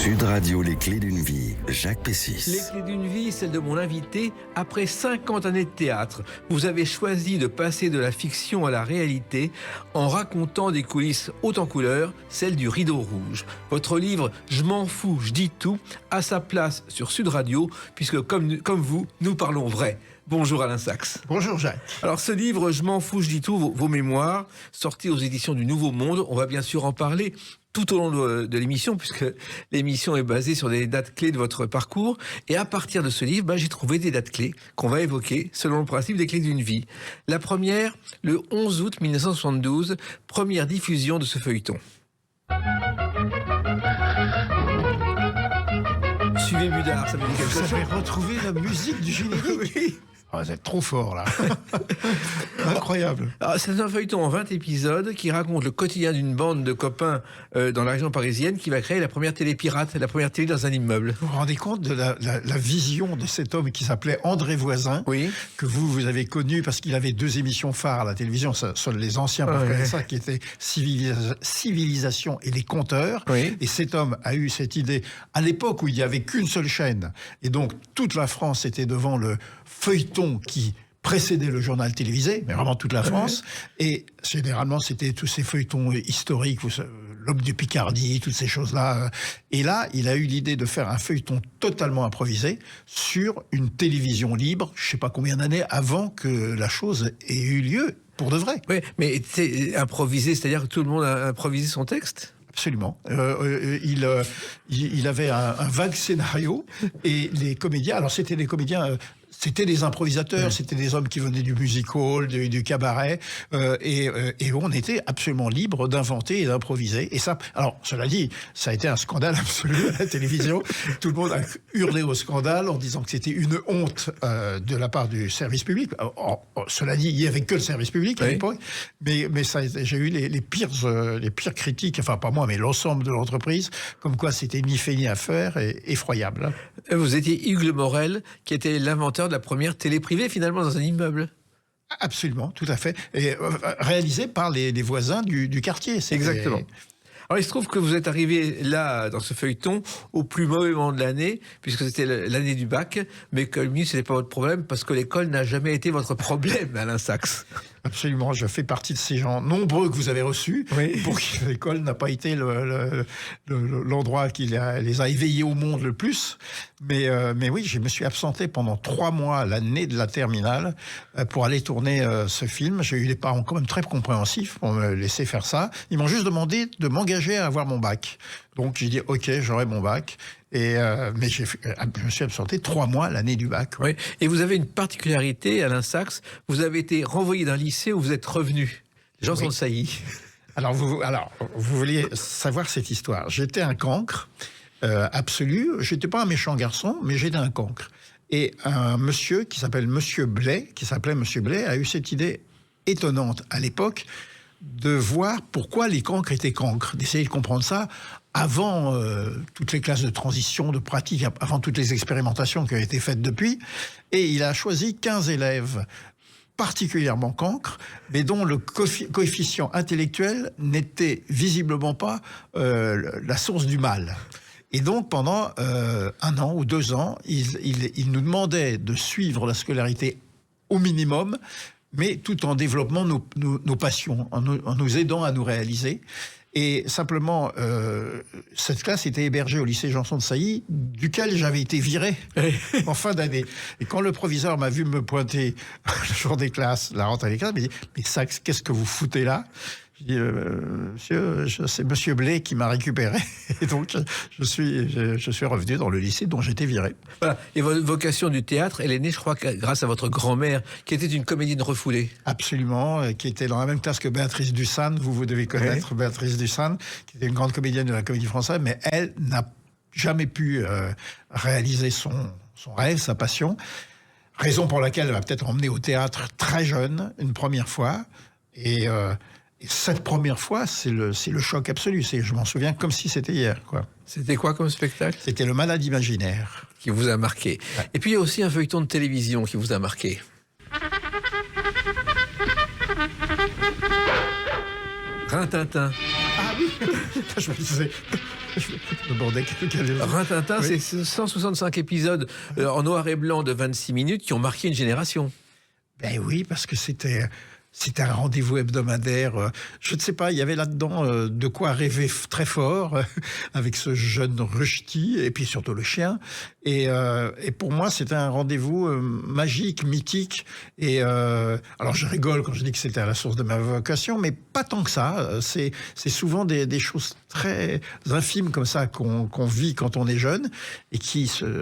Sud Radio, les clés d'une vie, Jacques Les Pessis. clés d'une vie, celle de mon invité. Après 50 années de théâtre, vous avez choisi de passer de la fiction à la réalité en racontant des coulisses hautes en couleurs, celle du rideau rouge. Votre livre « Je m'en fous, je dis tout » a sa place sur Sud Radio, puisque comme vous, nous parlons vrai. Bonjour Alain Sachs. Bonjour Jacques. Alors ce livre « Je m'en fous, je dis tout », vos mémoires, sortis aux éditions du Nouveau Monde, on va bien sûr en parler tout au long de l'émission, puisque l'émission est basée sur des dates clés de votre parcours. Et à partir de ce livre, j'ai trouvé des dates clés qu'on va évoquer selon le principe des clés d'une vie. La première, le 11 août 1972, première diffusion de ce feuilleton. Suivez Budard, ça me dit quelque chose. Vous avez retrouvé la musique du générique. Oui. Oh, vous êtes trop fort là. Incroyable. Alors, c'est un feuilleton en 20 épisodes qui raconte le quotidien d'une bande de copains dans la région parisienne qui va créer la première télé pirate, la première télé dans un immeuble. Vous vous rendez compte de la vision de cet homme qui s'appelait André Voisin, Oui. que vous avez connu parce qu'il avait 2 émissions phares à la télévision, seuls les anciens peuvent connaître ça, qui étaient Civilisation et Les Compteurs. Oui. Et cet homme a eu cette idée à l'époque où il n'y avait qu'une seule chaîne. Et donc toute la France était devant le feuilleton qui précédait le journal télévisé, mais vraiment toute la France. Et généralement, c'était tous ces feuilletons historiques, l'homme de Picardie, toutes ces choses-là. Et là, il a eu l'idée de faire un feuilleton totalement improvisé sur une télévision libre, je ne sais pas combien d'années avant que la chose ait eu lieu, pour de vrai. Oui, mais c'est improvisé, c'est-à-dire que tout le monde a improvisé son texte ? Absolument. Il avait un vague scénario et les comédiens, alors c'était des comédiens... C'était des improvisateurs, c'était des hommes qui venaient du music hall, du cabaret, et on était absolument libre d'inventer et d'improviser. Et ça, alors cela dit, ça a été un scandale absolu à la télévision. Tout le monde a hurlé au scandale en disant que c'était une honte de la part du service public. Cela dit, il n'y avait que le service public à l'époque, mais ça, j'ai eu les pires critiques, enfin pas moi, mais l'ensemble de l'entreprise, comme quoi c'était ni fait ni à faire, et effroyable. Vous étiez Hugues Le Morel, qui était l'inventeur de la première télé privée, finalement, dans un immeuble. Absolument, tout à fait. Et réalisé par les voisins du quartier. Exactement. Alors, il se trouve que vous êtes arrivé là, dans ce feuilleton, au plus mauvais moment de l'année, puisque c'était l'année du bac, mais que lui, ce n'était pas votre problème, parce que l'école n'a jamais été votre problème, Alain Sachs. Absolument, je fais partie de ces gens nombreux que vous avez reçus, pour qui l'école n'a pas été l'endroit qui les a éveillés au monde le plus. Mais oui, je me suis absenté pendant 3 mois, l'année de la terminale, pour aller tourner ce film. J'ai eu des parents quand même très compréhensifs pour me laisser faire ça. Ils m'ont juste demandé de m'engager à avoir mon bac. Donc j'ai dit ok, j'aurai mon bac. Mais je me suis absenté 3 mois l'année du bac. Oui. Et vous avez une particularité, Alain Sachs, vous avez été renvoyé d'un lycée où vous êtes revenu. Les gens sont saillis. Alors vous vouliez savoir cette histoire. J'étais un cancre absolu. J'étais pas un méchant garçon, mais j'étais un cancre. Et un monsieur qui s'appelait Monsieur Blais, a eu cette idée étonnante à l'époque de voir pourquoi les cancres étaient cancres, d'essayer de comprendre ça avant toutes les classes de transition, de pratique, avant toutes les expérimentations qui ont été faites depuis. Et il a choisi 15 élèves particulièrement cancres, mais dont le coefficient intellectuel n'était visiblement pas la source du mal. Et donc, pendant 1 an ou 2 ans, il nous demandait de suivre la scolarité au minimum, mais tout en développant nos passions, en nous aidant à nous réaliser. Et simplement, cette classe était hébergée au lycée Janson de Sailly, duquel j'avais été viré en fin d'année. Et quand le proviseur m'a vu me pointer le jour des classes, la rentrée des classes, il m'a dit « Mais Sachs, qu'est-ce que vous foutez là ?» Je dis monsieur, c'est Monsieur Blais qui m'a récupéré. Et donc, je suis revenu dans le lycée dont j'étais viré. Voilà. Et votre vocation du théâtre, elle est née, je crois, grâce à votre grand-mère, qui était une comédienne refoulée. Absolument, qui était dans la même classe que Béatrice Dussan. Vous devez connaître Béatrice Dussan, qui était une grande comédienne de la Comédie Française, mais elle n'a jamais pu réaliser son rêve, sa passion. Raison pour laquelle elle m'a peut-être emmené au théâtre très jeune, une première fois. Et cette première fois, c'est le choc absolu. Je m'en souviens comme si c'était hier, quoi. C'était quoi comme spectacle ? C'était Le Malade imaginaire. Qui vous a marqué. Ouais. Et puis il y a aussi un feuilleton de télévision qui vous a marqué. Rintintin. Ah oui. Je me disais, Je me demandais quel est... Rintintin, Oui. c'est 165 épisodes en noir et blanc de 26 minutes qui ont marqué une génération. Ben oui, parce que c'était un rendez-vous hebdomadaire. Je ne sais pas, il y avait là-dedans de quoi rêver très fort avec ce jeune Rushdie et puis surtout le chien. Et pour moi, c'était un rendez-vous magique, mythique. Et alors, je rigole quand je dis que c'était à la source de ma vocation, mais pas tant que ça. C'est souvent des choses très infimes comme ça qu'on vit quand on est jeune et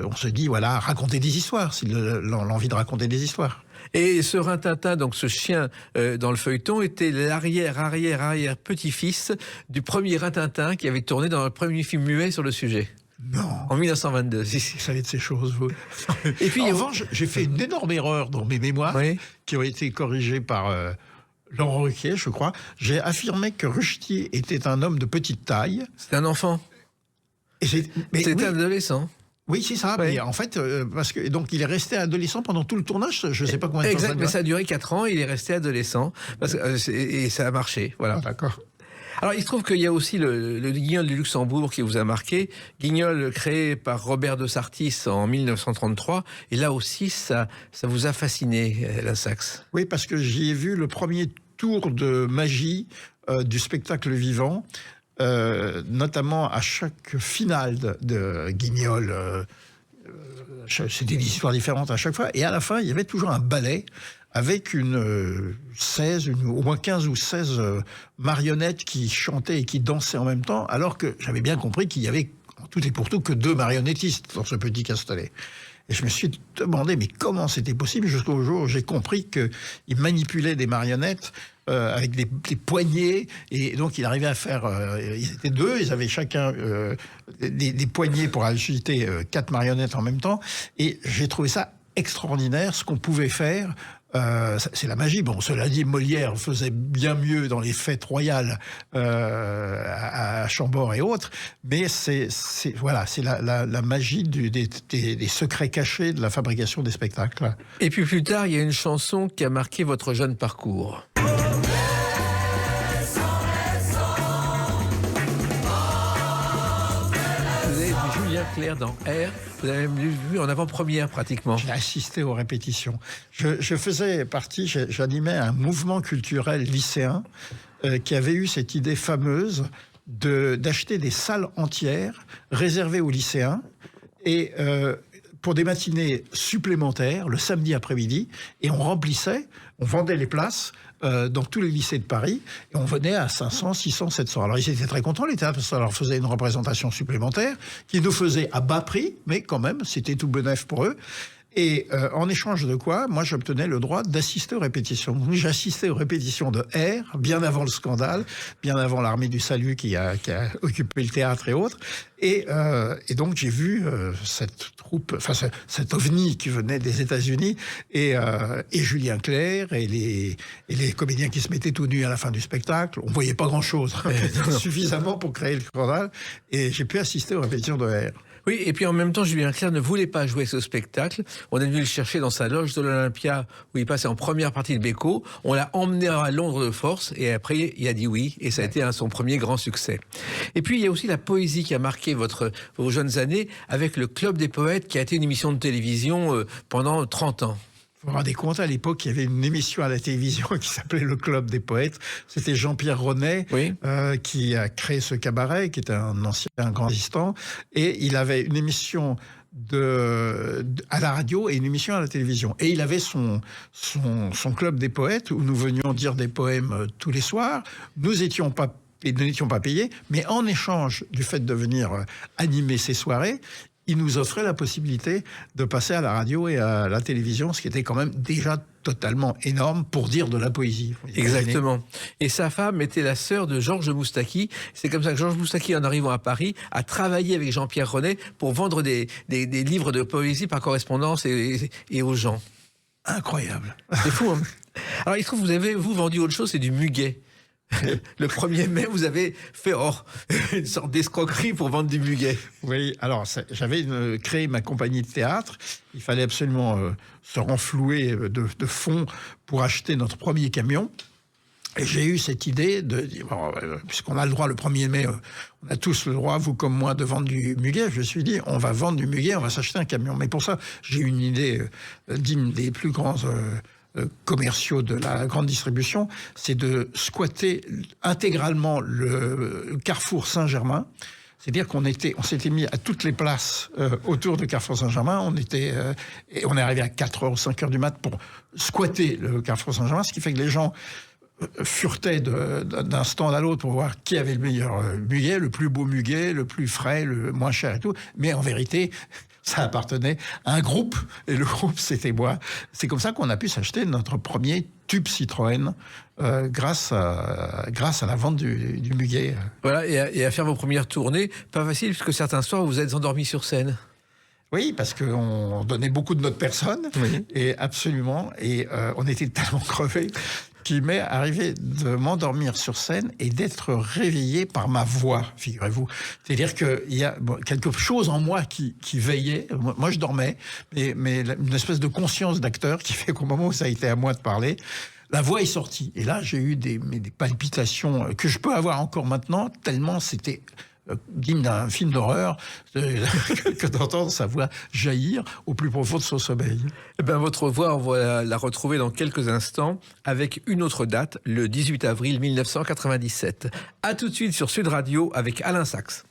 on se dit, voilà, raconter des histoires, c'est l'envie de raconter des histoires. Et ce Rintintin, donc ce chien dans le feuilleton, était l'arrière petit-fils du premier Rintintin qui avait tourné dans le premier film muet sur le sujet. Non. En 1922. Vous savez de ces choses, vous. Et puis, en revanche, j'ai fait une énorme erreur dans mes mémoires Oui. qui ont été corrigées par Laurent Ruquier, je crois. J'ai affirmé que Rushdie était un homme de petite taille. C'était un enfant. Mais C'était oui, un adolescent. oui, c'est ça. Ouais. Mais en fait, parce que donc il est resté adolescent pendant tout le tournage. Je ne sais pas combien de temps. Exact, Ça mais dure. ça a duré 4 ans, il est resté adolescent, et ça a marché. Voilà. Ah, d'accord. Alors, il se trouve qu'il y a aussi le Guignol du Luxembourg qui vous a marqué. Guignol créé par Robert de Sartis en 1933. Et là aussi, ça vous a fasciné, la Saxe. Oui, parce que j'y ai vu le premier tour de magie du spectacle vivant, notamment à chaque finale de Guignol. C'était des histoires différentes à chaque fois. Et à la fin, il y avait toujours un ballet avec au moins 15 ou 16 marionnettes qui chantaient et qui dansaient en même temps, alors que j'avais bien compris qu'il y avait en tout et pour tout que 2 marionnettistes dans ce petit castelet. Et je me suis demandé, mais comment c'était possible, jusqu'au jour où j'ai compris qu'il manipulait des marionnettes avec des poignées, et donc il arrivait à faire... ils étaient 2, ils avaient chacun des poignées pour agiter 4 marionnettes en même temps, et j'ai trouvé ça extraordinaire, ce qu'on pouvait faire. C'est la magie. Bon, cela dit, Molière faisait bien mieux dans les fêtes royales à Chambord et autres, mais c'est la magie des secrets cachés de la fabrication des spectacles. Et puis plus tard, il y a une chanson qui a marqué votre jeune parcours. Vous avez vu Julien Clerc dans R, vous avez même vu en avant-première pratiquement. J'ai assisté aux répétitions. Je faisais partie, j'animais un mouvement culturel lycéen qui avait eu cette idée fameuse d'acheter des salles entières réservées aux lycéens et pour des matinées supplémentaires le samedi après-midi, et on vendait les places dans tous les lycées de Paris, et on venait à 500, 600, 700. Alors ils étaient très contents, l'État, parce que ça leur faisait une représentation supplémentaire, qui nous faisait à bas prix, mais quand même, c'était tout bénef pour eux. Et en échange de quoi, moi, j'obtenais le droit d'assister aux répétitions. Donc, j'assistais aux répétitions de R, bien avant le scandale, bien avant l'Armée du Salut qui a occupé le théâtre et autres. Et donc, j'ai vu cette troupe, enfin, cet ovni qui venait des États-Unis, et Julien Clerc, et les comédiens qui se mettaient tout nus à la fin du spectacle. On voyait pas grand-chose, suffisamment pour créer le scandale. Et j'ai pu assister aux répétitions de R. Oui, et puis en même temps, Julien Clerc ne voulait pas jouer ce spectacle. On est venu le chercher dans sa loge de l'Olympia, où il passait en première partie de Beko. On l'a emmené à Londres de force, et après, il a dit oui, et ça a été son premier grand succès. Et puis, il y a aussi la poésie qui a marqué vos jeunes années, avec le Club des Poètes, qui a été une émission de télévision pendant 30 ans. Vous vous rendez compte, à l'époque, il y avait une émission à la télévision qui s'appelait Le Club des Poètes. C'était Jean-Pierre Ronet Oui. Qui a créé ce cabaret, qui était un ancien grand résistant. Et il avait une émission à la radio et une émission à la télévision. Et il avait son Club des Poètes, où nous venions dire des poèmes tous les soirs. Nous n'étions pas payés, mais en échange du fait de venir animer ces soirées, il nous offrait la possibilité de passer à la radio et à la télévision, ce qui était quand même déjà totalement énorme pour dire de la poésie. Exactement. Et sa femme était la sœur de Georges Moustaki. C'est comme ça que Georges Moustaki, en arrivant à Paris, a travaillé avec Jean-Pierre Ronet pour vendre des livres de poésie par correspondance et aux gens. Incroyable. C'est fou, hein. Alors, il se trouve que vous avez vendu autre chose, c'est du muguet. Le 1er mai, vous avez fait une sorte d'escroquerie pour vendre du muguet. Oui, alors j'avais créé ma compagnie de théâtre. Il fallait absolument se renflouer de fonds pour acheter notre premier camion. Et j'ai eu cette idée de dire, puisqu'on a le droit le 1er mai, on a tous le droit, vous comme moi, de vendre du muguet. Je me suis dit, on va vendre du muguet, on va s'acheter un camion. Mais pour ça, j'ai eu une idée digne des plus grands commerciaux de la grande distribution, c'est de squatter intégralement le Carrefour Saint-Germain. C'est-à-dire qu'on s'était mis à toutes les places autour de Carrefour Saint-Germain. Et on est arrivé à 4h ou 5h du mat pour squatter le Carrefour Saint-Germain, ce qui fait que les gens furetaient d'un stand à l'autre pour voir qui avait le meilleur muguet, le plus beau muguet, le plus frais, le moins cher et tout. Mais en vérité, ça appartenait à un groupe, et le groupe, c'était moi. C'est comme ça qu'on a pu s'acheter notre premier tube Citroën grâce à la vente du muguet. Voilà, et à faire vos premières tournées, pas facile, puisque certains soirs, vous vous êtes endormis sur scène. Oui, parce qu'on donnait beaucoup de notre personne, oui. Et absolument, et on était tellement crevés qu'il m'est arrivé de m'endormir sur scène et d'être réveillé par ma voix, figurez-vous. C'est-à-dire qu'il y a quelque chose en moi qui veillait. Moi, je dormais, mais une espèce de conscience d'acteur qui fait qu'au moment où ça a été à moi de parler, la voix est sortie. Et là, j'ai eu des palpitations que je peux avoir encore maintenant, tellement c'était digne d'un film d'horreur que d'entendre sa voix jaillir au plus profond de son sommeil. Eh ben, votre voix, on va la retrouver dans quelques instants avec une autre date, le 18 avril 1997. À tout de suite sur Sud Radio avec Alain Sachs.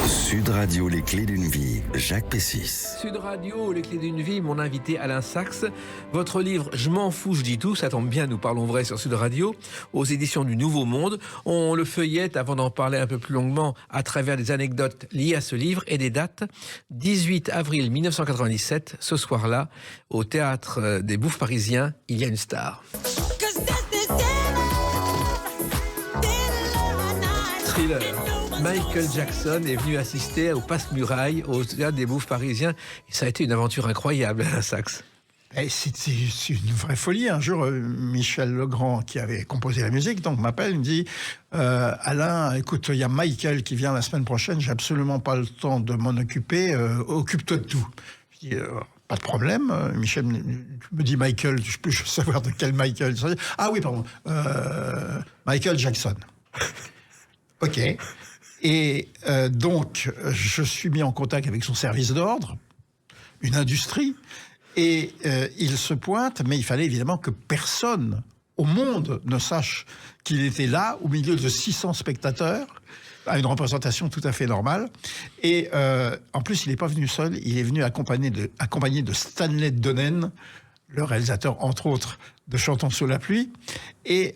Sud Radio, les clés d'une vie, Jacques Pessis. Sud Radio, les clés d'une vie, mon invité Alain Sachs. Votre livre « Je m'en fous, je dis tout », ça tombe bien, nous parlons vrai sur Sud Radio, aux éditions du Nouveau Monde. On le feuillette avant d'en parler un peu plus longuement à travers des anecdotes liées à ce livre et des dates. 18 avril 1997, ce soir-là, au Théâtre des Bouffes Parisiens, il y a une star. Thriller. Michael Jackson est venu assister au Passe-Muraille, au Théâtre des Bouffes Parisiens. Et ça a été une aventure incroyable, Alain Sachs. C'est une vraie folie. Un jour, Michel Legrand, qui avait composé la musique, donc m'appelle, il me dit Alain, écoute, il y a Michael qui vient la semaine prochaine, j'ai absolument pas le temps de m'en occuper, occupe-toi de tout. Je dis pas de problème. Michel me dit Michael, je peux savoir de quel Michael. Ah oui, pardon. Michael Jackson. Ok. Et donc, je suis mis en contact avec son service d'ordre, une industrie, et il se pointe, mais il fallait évidemment que personne au monde ne sache qu'il était là, au milieu de 600 spectateurs, à une représentation tout à fait normale. Et en plus, il n'est pas venu seul, il est venu accompagné de Stanley Donen, le réalisateur, entre autres, de Chantons sous la pluie, et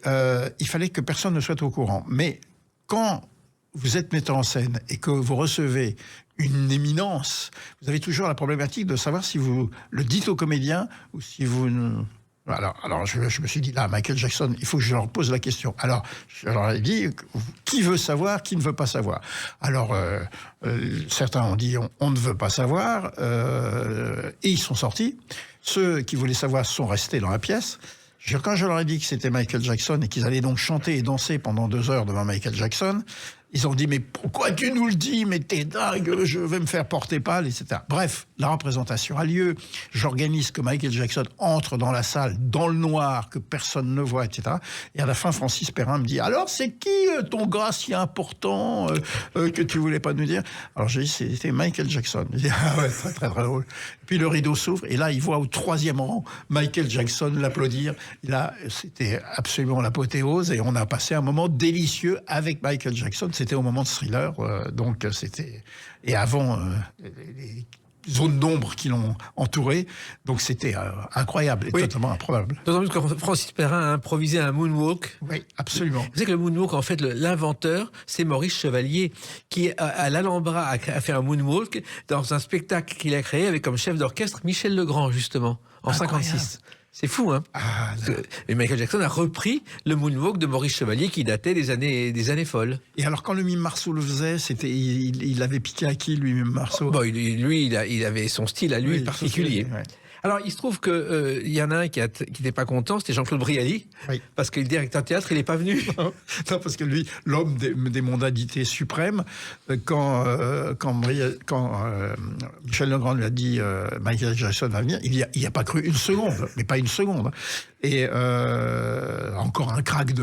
il fallait que personne ne soit au courant. Mais quand vous êtes metteur en scène et que vous recevez une éminence, vous avez toujours la problématique de savoir si vous le dites aux comédiens ou si vous ne... Alors je me suis dit, là, Michael Jackson, il faut que je leur pose la question. Alors, je leur ai dit, qui veut savoir, qui ne veut pas savoir? Alors, certains ont dit, on ne veut pas savoir, et ils sont sortis. Ceux qui voulaient savoir sont restés dans la pièce. Quand je leur ai dit que c'était Michael Jackson et qu'ils allaient donc chanter et danser pendant 2 heures devant Michael Jackson, ils ont dit « Mais pourquoi tu nous le dis? Mais t'es dingue, je vais me faire porter pâle, etc. » Bref, la représentation a lieu. J'organise que Michael Jackson entre dans la salle, dans le noir, que personne ne voit, etc. Et à la fin, Francis Perrin me dit « Alors, c'est qui ton gars si important que tu voulais pas nous dire ?» Alors j'ai dit « C'était Michael Jackson. » Il dit « Ah ouais, très, très, très drôle. » Puis le rideau s'ouvre, et là, il voit au 3e rang Michael Jackson l'applaudir. Et là, c'était absolument l'apothéose, et on a passé un moment délicieux avec Michael Jackson. C'était au moment de Thriller, donc c'était... Et avant, les zones d'ombre qui l'ont entouré, donc c'était incroyable et totalement improbable. D'autant plus que Francis Perrin a improvisé un moonwalk. Oui, absolument. Vous savez que le moonwalk, en fait, l'inventeur, c'est Maurice Chevalier, qui, à l'Alhambra, a fait un moonwalk dans un spectacle qu'il a créé avec comme chef d'orchestre Michel Legrand, justement, en 1956. C'est fou, hein? Et Michael Jackson a repris le moonwalk de Maurice Chevalier qui datait des années folles. Et alors, quand le mime Marceau le faisait, il avait piqué à qui, lui, mime Marceau? Bon, lui, il avait son style à lui particulier. Ouais. Alors, il se trouve qu'il y en a un qui n'était pas content, c'était Jean-Claude Brialy, Oui. parce que le directeur de théâtre, il n'est pas venu. Non, parce que lui, l'homme des mondanités suprêmes, quand Michel Legrand lui a dit Michael Jackson va venir, il y a pas cru une seconde, mais pas une seconde. Et encore un crack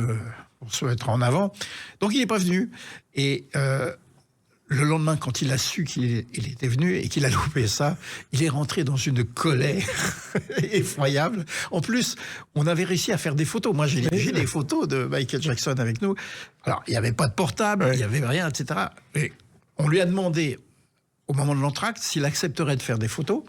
pour se mettre en avant. Donc il n'est pas venu. Et le lendemain, quand il a su qu'il était venu et qu'il a loupé ça, il est rentré dans une colère effroyable. En plus, on avait réussi à faire des photos. Moi, j'ai des photos de Michael Jackson avec nous. Alors, il n'y avait pas de portable, il n'y avait rien, etc. Et on lui a demandé, au moment de l'entracte, s'il accepterait de faire des photos.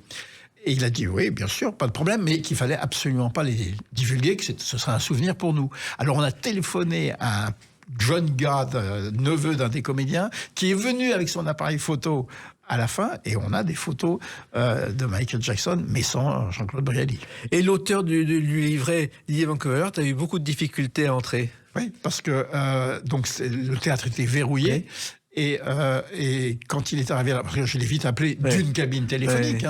Et il a dit oui, bien sûr, pas de problème, mais qu'il fallait absolument pas les divulguer, que ce serait un souvenir pour nous. Alors, on a téléphoné à John Gad, neveu d'un des comédiens, qui est venu avec son appareil photo à la fin, et on a des photos de Michael Jackson, mais sans Jean-Claude Brialy. Et l'auteur du livret, Didier Van Covellert, a eu beaucoup de difficultés à entrer. Oui, parce que donc le théâtre était verrouillé. Oui. Et quand il est arrivé là, parce que je l'ai vite appelé d'une cabine téléphonique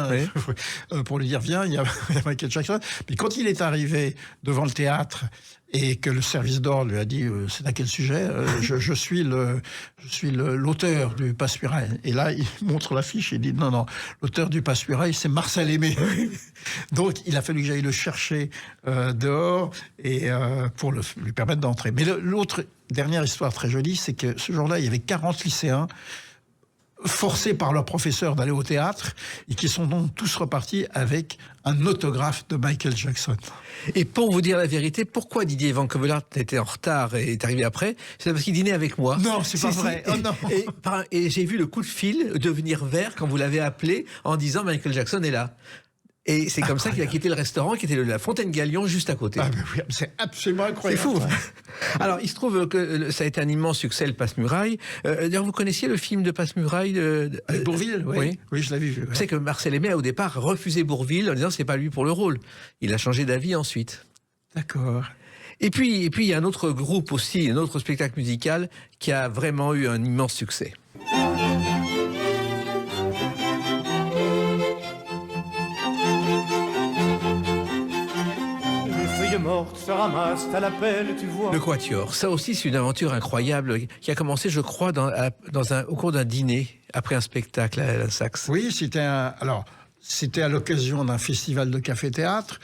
pour lui dire viens, il y a Michael Jackson. Puis quand il est arrivé devant le théâtre et que le service d'ordre lui a dit c'est à quel sujet, je suis l'auteur du Passe-Muraille. Et là il montre l'affiche et il dit non, l'auteur du Passe-Muraille c'est Marcel Aimé. Donc il a fallu que j'aille le chercher dehors et pour lui permettre d'entrer. Mais l'autre dernière histoire très jolie, c'est que ce jour-là, il y avait 40 lycéens forcés par leur professeur d'aller au théâtre et qui sont donc tous repartis avec un autographe de Michael Jackson. Et pour vous dire la vérité, pourquoi Didier Van Covellert était en retard et est arrivé après? C'est parce qu'il dînait avec moi. Non, c'est pas vrai. Oh, non. Et j'ai vu le coup de fil devenir vert quand vous l'avez appelé en disant Michael Jackson est là. Et c'est comme ça qu'il a quitté le restaurant qui était la Fontaine Galion juste à côté. Ah, mais oui, c'est absolument incroyable. C'est fou. Alors, il se trouve que ça a été un immense succès, le Passe-Muraille. D'ailleurs, vous connaissiez le film de Passe-Muraille avec Bourvil, oui, je l'avais vu. Vous savez que Marcel Aimé a au départ refusé Bourvil en disant c'est pas lui pour le rôle. Il a changé d'avis ensuite. D'accord. Et puis il y a un autre groupe aussi, un autre spectacle musical qui a vraiment eu un immense succès. Morte se ramasse à l'appel, tu vois. Le Quatuor, ça aussi c'est une aventure incroyable qui a commencé, je crois, au cours d'un dîner après un spectacle à la Saxe. Oui, c'était à l'occasion d'un festival de café-théâtre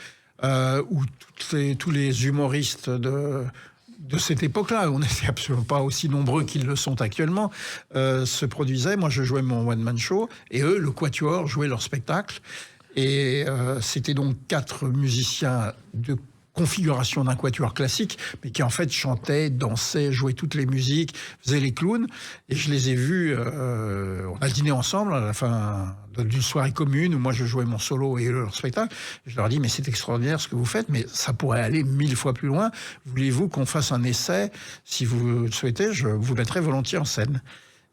où tous les humoristes de cette époque-là, on n'était absolument pas aussi nombreux qu'ils le sont actuellement, se produisaient. Moi, je jouais mon one-man show et eux, le Quatuor, jouaient leur spectacle. Et c'était donc 4 musiciens de configuration d'un quatuor classique, mais qui en fait chantait, dansait, jouait toutes les musiques, faisait les clowns. Et je les ai vus, on a dîné ensemble à la fin d'une soirée commune où moi je jouais mon solo et eux leur spectacle. Je leur ai dit, mais c'est extraordinaire ce que vous faites, mais ça pourrait aller 1000 fois plus loin. Voulez-vous qu'on fasse un essai? Si vous le souhaitez, je vous mettrai volontiers en scène.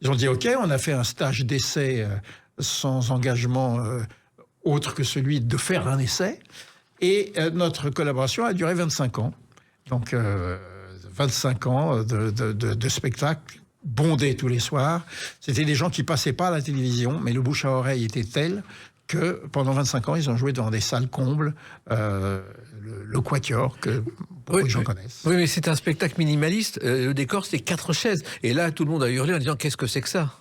Ils ont dit, OK, on a fait un stage d'essai sans engagement autre que celui de faire un essai. Et notre collaboration a duré 25 ans. Donc, 25 ans de spectacles bondés tous les soirs. C'était des gens qui passaient pas à la télévision, mais le bouche à oreille était tel que pendant 25 ans, ils ont joué dans des salles combles, le Quatuor, que beaucoup de gens connaissent. Oui, mais c'est un spectacle minimaliste. Le décor, c'est 4 chaises. Et là, tout le monde a hurlé en disant « Qu'est-ce que c'est que ça ?»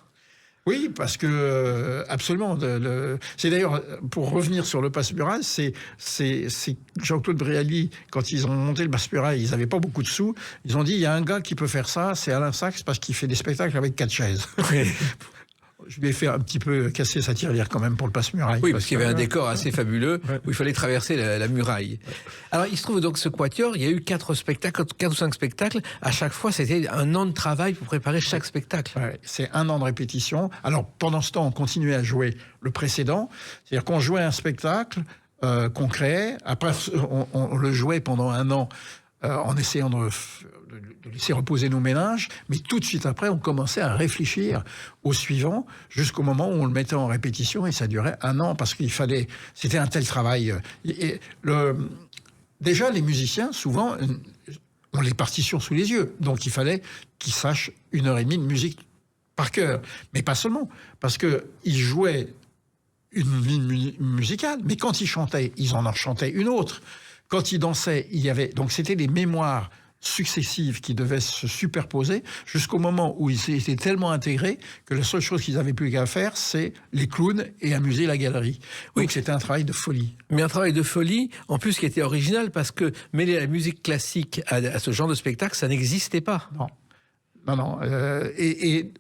Oui, parce que absolument. C'est d'ailleurs, pour revenir sur le Passe-Muraille, c'est Jean-Claude Brialy, quand ils ont monté le Passe-Muraille, ils n'avaient pas beaucoup de sous. Ils ont dit, il y a un gars qui peut faire ça, c'est Alain Sachs, parce qu'il fait des spectacles avec 4 chaises. Oui. Je lui ai fait un petit peu casser sa tirelire quand même pour le Passe-Muraille. Oui, parce qu'il y avait un décor assez fabuleux où il fallait traverser la muraille. Alors, il se trouve donc ce Quatuor, il y a eu 4 ou 5 spectacles. À chaque fois, c'était un an de travail pour préparer chaque spectacle. Ouais, c'est un an de répétition. Alors, pendant ce temps, on continuait à jouer le précédent. C'est-à-dire qu'on jouait un spectacle qu'on créait. Après, on le jouait pendant un an en essayant de laisser reposer nos méninges, mais tout de suite après, on commençait à réfléchir au suivant, jusqu'au moment où on le mettait en répétition, et ça durait un an, parce qu'il fallait... C'était un tel travail. Déjà, les musiciens, souvent, ont les partitions sous les yeux, donc il fallait qu'ils sachent 1h30 de musique par cœur. Mais pas seulement, parce qu'ils jouaient une ligne musicale. Mais quand ils chantaient, ils en chantaient une autre. Quand ils dansaient, il y avait... Donc c'était des mémoires successives qui devaient se superposer jusqu'au moment où ils étaient tellement intégrés que la seule chose qu'ils avaient plus qu'à faire, c'est les clowns et amuser la galerie. Donc c'était un travail de folie. Mais un travail de folie, en plus, qui était original, parce que mêler la musique classique à ce genre de spectacle, ça n'existait pas. Non. Et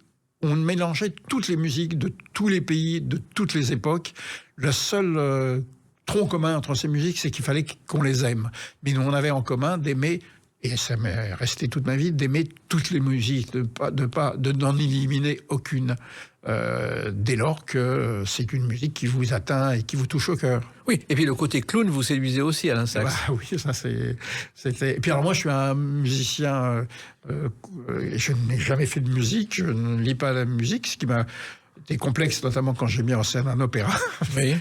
on mélangeait toutes les musiques de tous les pays, de toutes les époques. Le seul tronc commun entre ces musiques, c'est qu'il fallait qu'on les aime. Mais nous, on avait en commun d'aimer, et ça m'est resté toute ma vie, d'aimer toutes les musiques, de n'en éliminer aucune, dès lors que c'est une musique qui vous atteint et qui vous touche au cœur. Oui, et puis le côté clown vous séduisait aussi, Alain Sachs. Bah oui, ça c'était... Et puis alors moi, je suis un musicien, je n'ai jamais fait de musique, je ne lis pas la musique, ce qui m'a été complexe, notamment quand j'ai mis en scène un opéra. Oui.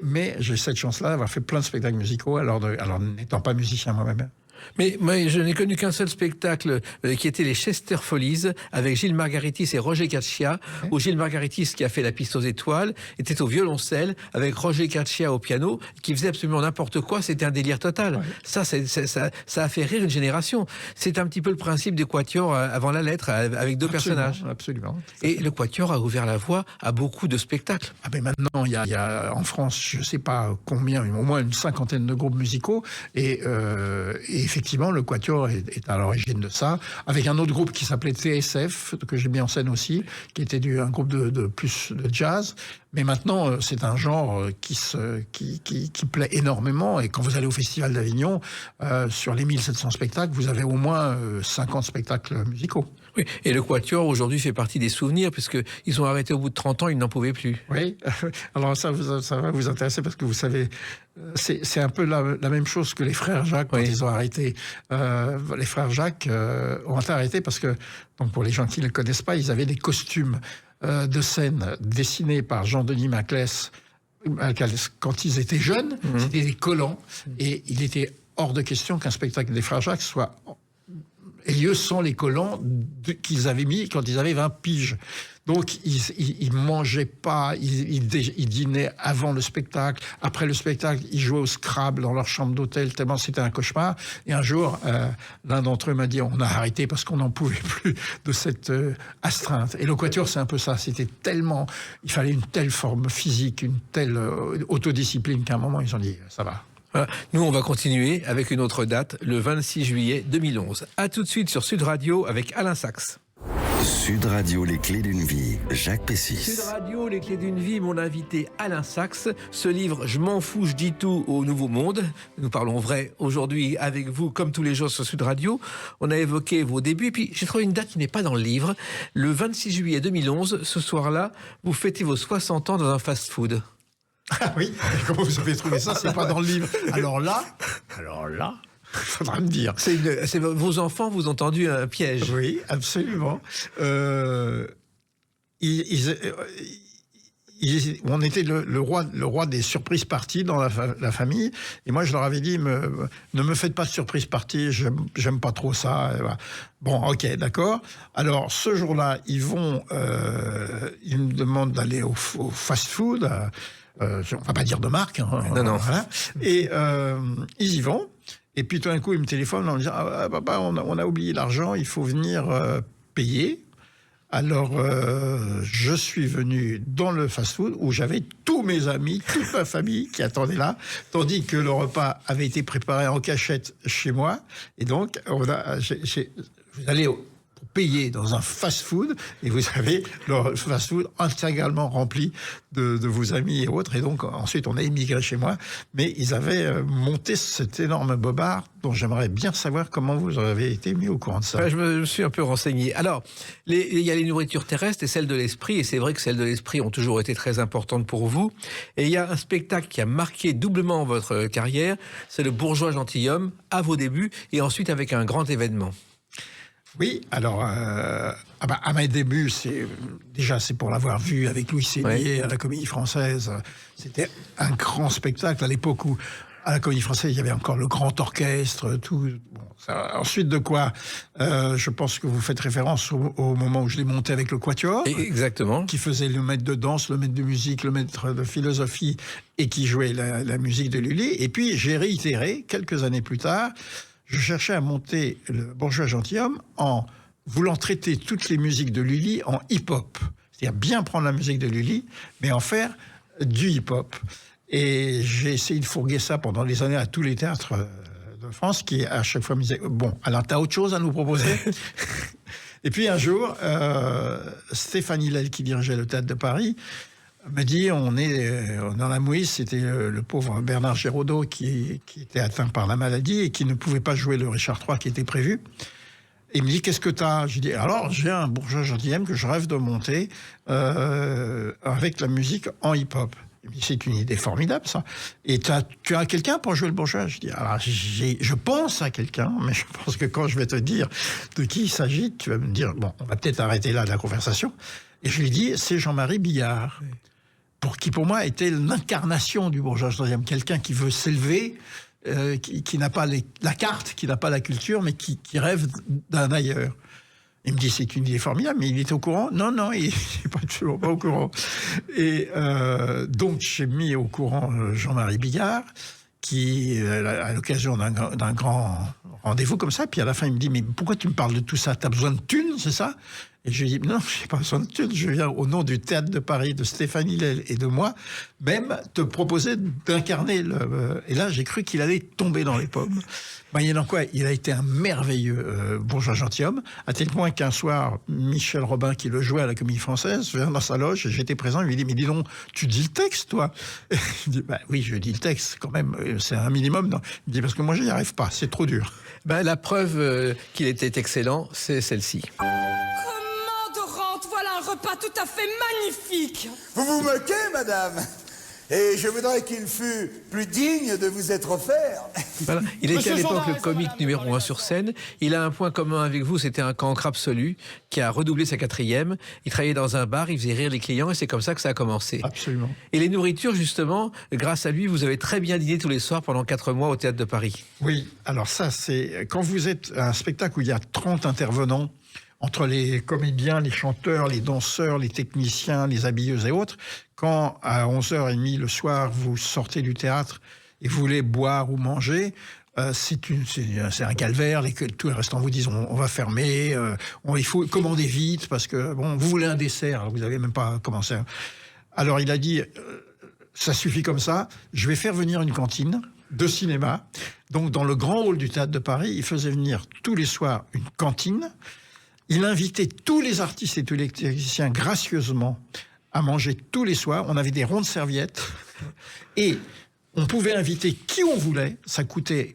Mais j'ai cette chance-là d'avoir fait plein de spectacles musicaux, alors n'étant pas musicien moi-même. Mais je n'ai connu qu'un seul spectacle qui était les Chester Follies avec Gilles Margaritis et Roger Caccia, où Gilles Margaritis, qui a fait La Piste aux étoiles, était au violoncelle avec Roger Caccia au piano, qui faisait absolument n'importe quoi. C'était un délire total. Ouais. Ça a fait rire une génération. C'est un petit peu le principe des quatuors avant la lettre, avec deux personnages. Absolument. Et le quatuor a ouvert la voie à beaucoup de spectacles. Ah ben maintenant, il y a en France, je ne sais pas combien, au moins une cinquantaine de groupes musicaux, et effectivement, le Quatuor est à l'origine de ça, avec un autre groupe qui s'appelait TSF, que j'ai mis en scène aussi, qui était un groupe de plus de jazz. Mais maintenant, c'est un genre qui plaît énormément. Et quand vous allez au Festival d'Avignon, sur les 1700 spectacles, vous avez au moins 50 spectacles musicaux. Oui, et le Quatuor, aujourd'hui, fait partie des souvenirs, puisqu'ils ont arrêté au bout de 30 ans, ils n'en pouvaient plus. Oui, alors ça va vous intéresser, parce que vous savez, c'est un peu la même chose que les frères Jacques quand ils ont arrêté. Les frères Jacques ont été arrêtés parce que, donc pour les gens qui ne le connaissent pas, ils avaient des costumes de scène dessinés par Jean-Denis Maclès quand ils étaient jeunes. C'était des collants, et il était hors de question qu'un spectacle des frères Jacques ait lieu sans les collants qu'ils avaient mis quand ils avaient 20 piges. Donc, ils mangeaient pas, ils dînaient avant le spectacle. Après le spectacle, ils jouaient au Scrabble dans leur chambre d'hôtel, tellement c'était un cauchemar. Et un jour, l'un d'entre eux m'a dit, on a arrêté parce qu'on n'en pouvait plus de cette astreinte. Et le Quatuor, c'est un peu ça. C'était tellement... Il fallait une telle forme physique, une telle autodiscipline qu'à un moment, ils ont dit, ça va. Voilà. Nous, on va continuer avec une autre date, le 26 juillet 2011. À tout de suite sur Sud Radio avec Alain Sachs. Sud Radio, les clés d'une vie, Jacques Pessis. Sud Radio, les clés d'une vie, mon invité Alain Sachs. Ce livre, Je m'en fous, je dis tout au Nouveau Monde. Nous parlons vrai aujourd'hui avec vous, comme tous les jours sur Sud Radio. On a évoqué vos débuts, et puis j'ai trouvé une date qui n'est pas dans le livre. Le 26 juillet 2011, ce soir-là, vous fêtez vos 60 ans dans un fast-food. Ah oui, comment vous avez trouvé ça? C'est pas dans le livre. Alors là, il faudra me dire. Vos enfants vous ont tendu un piège. Oui, absolument. On était le roi des surprises parties dans la famille. Et moi, je leur avais dit, ne me faites pas de surprise party, j'aime pas trop ça. Bon, ok, d'accord. Alors, ce jour-là, ils me demandent d'aller au fast-food. On va pas dire de marque. Non. Voilà. Et ils y vont. Et puis tout d'un coup, ils me téléphonent en me disant, papa, on a oublié l'argent, il faut venir payer. Alors, je suis venu dans le fast-food où j'avais tous mes amis, toute ma famille qui attendait là, tandis que le repas avait été préparé en cachette chez moi. Et donc, vous allez pour payer dans un fast-food, et vous avez le fast-food intégralement rempli de vos amis et autres. Et donc, ensuite, on a immigré chez moi. Mais ils avaient monté cet énorme bobard dont j'aimerais bien savoir comment vous avez été mis au courant de ça. Je me suis un peu renseigné. Alors, il y a les nourritures terrestres et celles de l'esprit. Et c'est vrai que celles de l'esprit ont toujours été très importantes pour vous. Et il y a un spectacle qui a marqué doublement votre carrière. C'est Le Bourgeois Gentilhomme, à vos débuts, et ensuite avec un grand événement. Oui, alors, à mes débuts, c'est pour l'avoir vu avec Louis Sénier à la Comédie Française. C'était un grand spectacle à l'époque où À la Comédie Française, il y avait encore le grand orchestre, tout. Bon, ensuite de quoi, je pense que vous faites référence au moment où je l'ai monté avec le Quatuor. Exactement. Qui faisait le maître de danse, le maître de musique, le maître de philosophie et qui jouait la musique de Lully. Et puis j'ai réitéré, quelques années plus tard, je cherchais à monter le Bourgeois Gentilhomme en voulant traiter toutes les musiques de Lully en hip-hop. C'est-à-dire bien prendre la musique de Lully, mais en faire du hip-hop. Et j'ai essayé de fourguer ça pendant des années à tous les théâtres de France qui, à chaque fois, me disaient « Bon, alors, t'as autre chose à nous proposer ?» Et puis, un jour, Stéphane Hillel, qui dirigeait le Théâtre de Paris, me dit « On est dans la mouise. » C'était le pauvre Bernard Giraudot qui était atteint par la maladie et qui ne pouvait pas jouer le Richard III qui était prévu. Et il me dit, qu'est-ce que t'as? Je dis, alors, j'ai un Bourgeois Gentilhomme que je rêve de monter avec la musique en hip-hop. Il me dit, c'est une idée formidable, ça. Et tu as quelqu'un pour jouer le Bourgeois? Je dis, alors, je pense à quelqu'un, mais je pense que quand je vais te dire de qui il s'agit, tu vas me dire, bon, on va peut-être arrêter là la conversation. Et je lui dis, c'est Jean-Marie Billard, qui pour moi était l'incarnation du Bourgeois Gentilhomme, quelqu'un qui veut s'élever, qui n'a pas la carte, qui n'a pas la culture, mais qui rêve d'un ailleurs. Il me dit, c'est une idée formidable, mais il est au courant? Non, il n'est toujours pas au courant. Et donc, j'ai mis au courant Jean-Marie Billard, qui, à l'occasion d'un grand rendez-vous comme ça, puis à la fin, il me dit, mais pourquoi tu me parles de tout ça? T'as besoin de thunes, c'est ça? Et je lui dis, non, je n'ai pas besoin de thunes, je viens au nom du Théâtre de Paris, de Stéphane Hillel et de moi, même te proposer d'incarner le... Et là, j'ai cru qu'il allait tomber dans les pommes. Moyennant quoi, il a été un merveilleux Bourgeois Gentilhomme, à tel point qu'un soir, Michel Robin, qui le jouait à la Comédie Française, vient dans sa loge, et j'étais présent, il lui dit, mais dis donc, tu dis le texte, toi? Je dis, bah oui, je dis le texte, quand même, c'est un minimum. Non. Il me dit, parce que moi, je n'y arrive pas, c'est trop dur. Ben, la preuve qu'il était excellent, c'est celle-ci. Voilà un repas tout à fait magnifique. Vous vous moquez, madame? Et je voudrais qu'il fût plus digne de vous être offert. Voilà. Il était à l'époque le comique numéro 1 sur scène. Il a un point commun avec vous, c'était un cancre absolu, qui a redoublé sa 4e. Il travaillait dans un bar, il faisait rire les clients, et c'est comme ça que ça a commencé. Absolument. Et les nourritures, justement, grâce à lui, vous avez très bien dîné tous les soirs pendant 4 mois au Théâtre de Paris. Oui, alors ça, c'est... Quand vous êtes à un spectacle où il y a 30 intervenants, entre les comédiens, les chanteurs, les danseurs, les techniciens, les habilleuses et autres, quand à 11h30 le soir, vous sortez du théâtre et vous voulez boire ou manger, c'est un calvaire. Tous les restaurants vous disent on va fermer, il faut commander vite parce que bon, vous voulez un dessert, vous n'avez même pas commencé. Alors il a dit ça suffit comme ça, je vais faire venir une cantine de cinéma. Donc dans le grand hall du Théâtre de Paris, il faisait venir tous les soirs une cantine. Il invitait tous les artistes et tous les techniciens gracieusement à manger tous les soirs. On avait des rondes serviettes et on pouvait inviter qui on voulait. Ça coûtait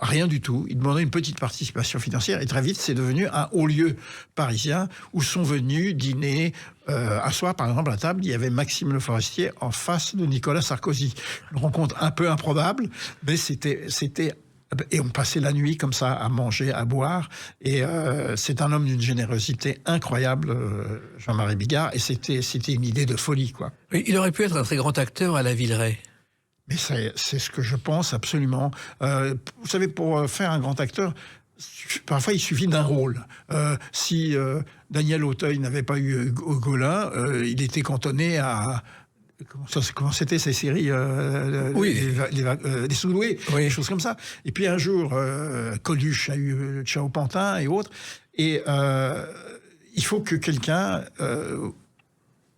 rien du tout. Il demandait une petite participation financière et très vite, c'est devenu un haut lieu parisien où sont venus dîner. Un soir, par exemple, à table, il y avait Maxime Le Forestier en face de Nicolas Sarkozy. Une rencontre un peu improbable, mais c'était et on passait la nuit comme ça à manger, à boire. Et c'est un homme d'une générosité incroyable, Jean-Marie Billard. Et c'était une idée de folie, quoi. Il aurait pu être un très grand acteur à la Villeray. Mais c'est ce que je pense absolument. Vous savez, pour faire un grand acteur, parfois il suffit d'un rôle. Si Daniel Auteuil n'avait pas eu Gaulin, il était cantonné à... Comment c'était ces séries les Sous-Doués, des choses comme ça. Et puis un jour, Coluche a eu Ciao Pantin et autres. Et il faut que quelqu'un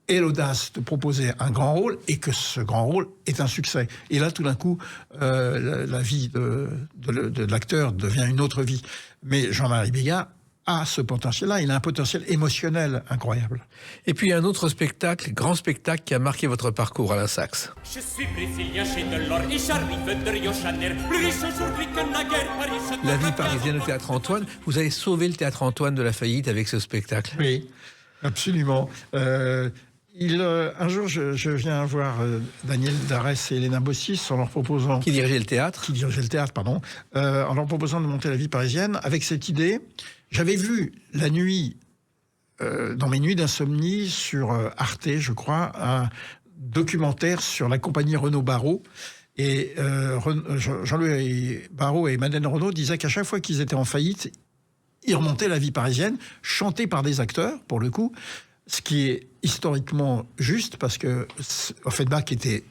ait l'audace de proposer un grand rôle et que ce grand rôle est un succès. Et là, tout d'un coup, la vie de l'acteur devient une autre vie. Mais Jean-Marie Billard a ce potentiel-là. Il a un potentiel émotionnel incroyable. Et puis un autre spectacle, grand spectacle qui a marqué votre parcours, Alain Sachs. Je suis brésilien chez Delors et j'arrive de Rio de Janeiro, plus riche aujourd'hui que naguère Paris. La vie parisienne au Théâtre Antoine. Vous avez sauvé le Théâtre Antoine de la faillite avec ce spectacle. Oui, absolument. Un jour, je viens voir Daniel Darès et Elena Bossis en leur proposant... Qui dirigeait le théâtre. En leur proposant de monter La vie parisienne avec cette idée. J'avais vu la nuit, dans mes nuits d'insomnie, sur Arte, je crois, un documentaire sur la compagnie Renaud Barrault. Et Jean-Louis Barrault et Madeleine Renaud disaient qu'à chaque fois qu'ils étaient en faillite, ils remontaient La Vie parisienne, chantés par des acteurs, pour le coup, ce qui est historiquement juste, parce que Offenbach était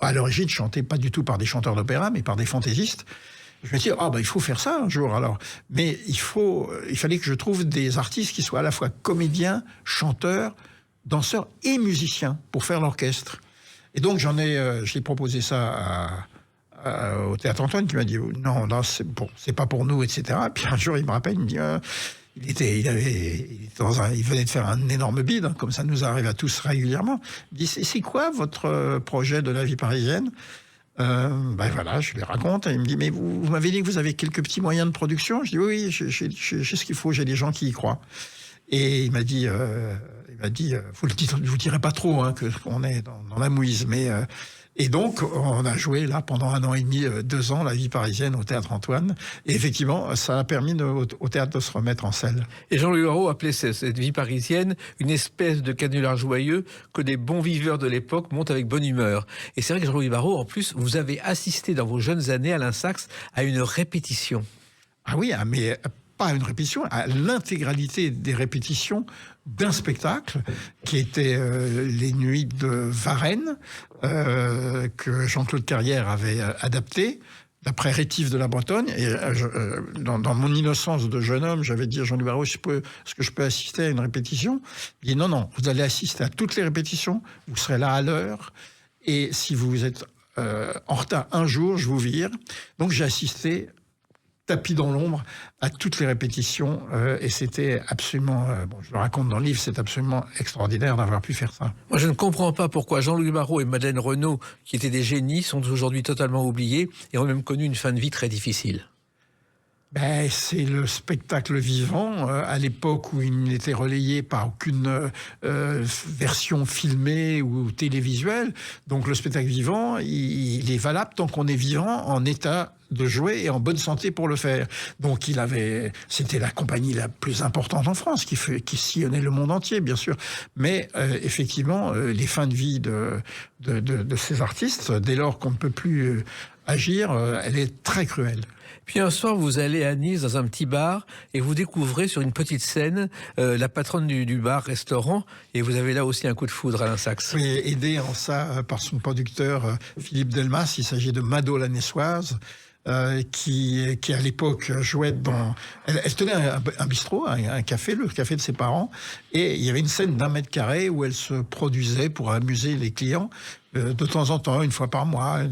à l'origine chanté pas du tout par des chanteurs d'opéra, mais par des fantaisistes. Je me dis, il faut faire ça un jour, alors. Mais il fallait que je trouve des artistes qui soient à la fois comédiens, chanteurs, danseurs et musiciens pour faire l'orchestre. Et donc, j'ai proposé ça au Théâtre Antoine, qui m'a dit, non, c'est pas pour nous, etc. Puis un jour, il me rappelle, il me dit, il venait de faire un énorme bide, hein, comme ça nous arrive à tous régulièrement. Il dit, c'est quoi votre projet de La Vie parisienne ? Voilà, je lui raconte. Il me dit, mais vous m'avez dit que vous avez quelques petits moyens de production. Je dis, oui, j'ai ce qu'il faut, j'ai des gens qui y croient. Et il m'a dit, vous le direz pas trop, hein, qu'on est dans la mouise, mais... Et donc, on a joué là pendant 1 an et demi, 2 ans, La Vie parisienne au Théâtre Antoine. Et effectivement, ça a permis au théâtre de se remettre en selle. Et Jean-Louis Barrault appelait cette vie parisienne une espèce de canular joyeux que des bons viveurs de l'époque montent avec bonne humeur. Et c'est vrai que Jean-Louis Barrault, en plus, vous avez assisté dans vos jeunes années, Alain Sachs, à une répétition. Ah oui, mais pas à une répétition, à l'intégralité des répétitions d'un spectacle qui était Les Nuits de Varennes, que Jean-Claude Carrière avait adapté d'après Rétif de la Bretonne. Et dans mon innocence de jeune homme, j'avais dit à Jean-Louis Barrault, est-ce que je peux assister à une répétition ? Il dit non, vous allez assister à toutes les répétitions, vous serez là à l'heure, et si vous êtes en retard un jour, je vous vire. Donc j'ai assisté tapis dans l'ombre à toutes les répétitions, et c'était absolument, je le raconte dans le livre, c'est absolument extraordinaire d'avoir pu faire ça. Moi, je ne comprends pas pourquoi Jean-Louis Barrault et Madeleine Renaud, qui étaient des génies, sont aujourd'hui totalement oubliés et ont même connu une fin de vie très difficile. C'est le spectacle vivant, à l'époque où il n'était relayé par aucune version filmée ou télévisuelle. Donc le spectacle vivant, il est valable tant qu'on est vivant, en état de jouer et en bonne santé pour le faire. Donc c'était la compagnie la plus importante en France, qui sillonnait le monde entier, bien sûr. Mais effectivement, les fins de vie de ces artistes, dès lors qu'on ne peut plus agir, elle est très cruelle. Puis un soir, vous allez à Nice dans un petit bar et vous découvrez sur une petite scène la patronne du bar-restaurant, et vous avez là aussi un coup de foudre, Alain Sachs. Oui, aidé en ça par son producteur Philippe Delmas. Il s'agit de Mado la Niçoise, qui à l'époque jouait dans... Elle tenait un bistrot, un café, le café de ses parents, et il y avait une scène d'1 mètre carré où elle se produisait pour amuser les clients, de temps en temps, 1 fois par mois.